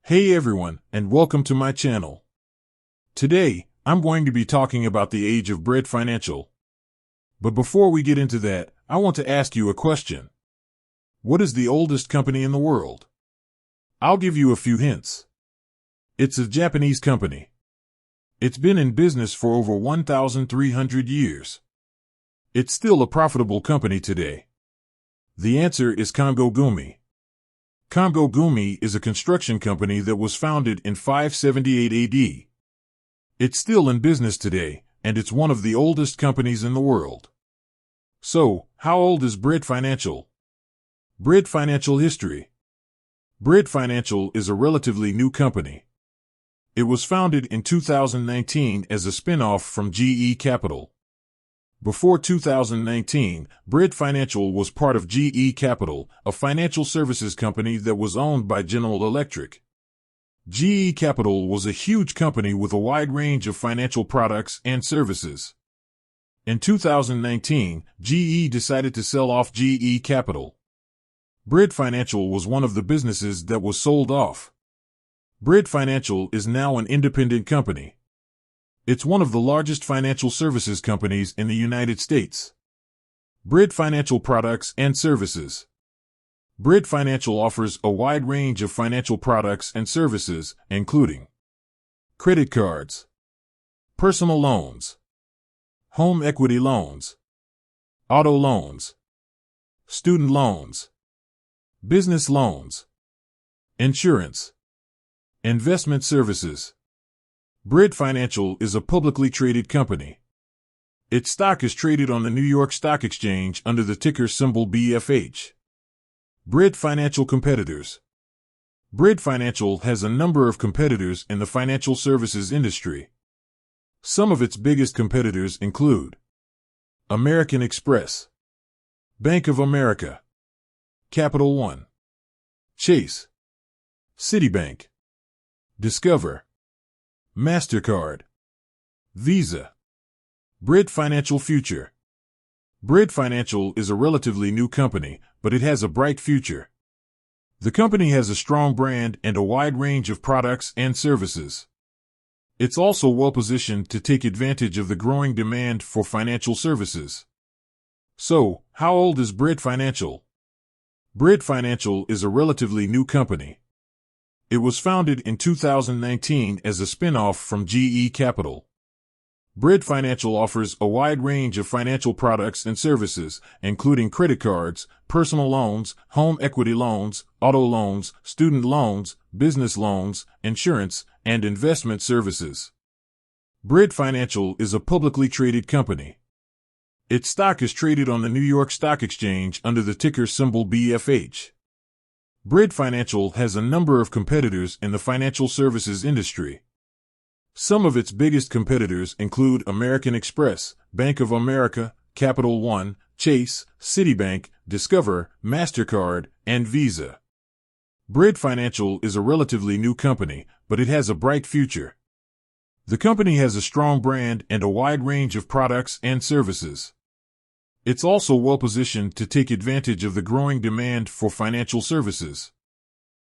Hey everyone, and welcome to my channel. Today, I'm going to be talking about the age of Bread Financial. But before we get into that, I want to ask you a question. What is the oldest company in the world? I'll give you a few hints. It's a Japanese company. It's been in business for over 1,300 years. It's still a profitable company today. The answer is Kongo Gumi. Kongo Gumi is a construction company that was founded in 578 AD. It's still in business today, and it's one of the oldest companies in the world. So, how old is Bread Financial? Bread Financial history. Bread Financial is a relatively new company. It was founded in 2019 as a spin-off from GE Capital. Before 2019, Bread Financial was part of GE Capital, a financial services company that was owned by General Electric. GE Capital was a huge company with a wide range of financial products and services. In 2019, GE decided to sell off GE Capital. Bread Financial was one of the businesses that was sold off. Bread Financial is now an independent company. It's one of the largest financial services companies in the United States. Bread Financial products and services. Bread Financial offers a wide range of financial products and services, including credit cards, personal loans, home equity loans, auto loans, student loans, business loans, insurance, investment services. Bread Financial is a publicly traded company. Its stock is traded on the New York Stock Exchange under the ticker symbol BFH. Bread Financial competitors. Bread Financial has a number of competitors in the financial services industry. Some of its biggest competitors include American Express, Bank of America, Capital One, Chase, Citibank, Discover, MasterCard, Visa. Bread Financial future. Bread Financial is a relatively new company, but it has a bright future. The company has a strong brand and a wide range of products and services. It's also well positioned to take advantage of the growing demand for financial services. So, how old is Bread Financial? Bread Financial is a relatively new company. It was founded in 2019 as a spin-off from GE Capital. Bread Financial offers a wide range of financial products and services, including credit cards, personal loans, home equity loans, auto loans, student loans, business loans, insurance, and investment services. Bread Financial is a publicly traded company. Its stock is traded on the New York Stock Exchange under the ticker symbol BFH. Bread Financial has a number of competitors in the financial services industry. Some of its biggest competitors include American Express, Bank of America, Capital One, Chase, Citibank, Discover, MasterCard, and Visa. Bread Financial is a relatively new company, but it has a bright future. The company has a strong brand and a wide range of products and services. It's also well positioned to take advantage of the growing demand for financial services.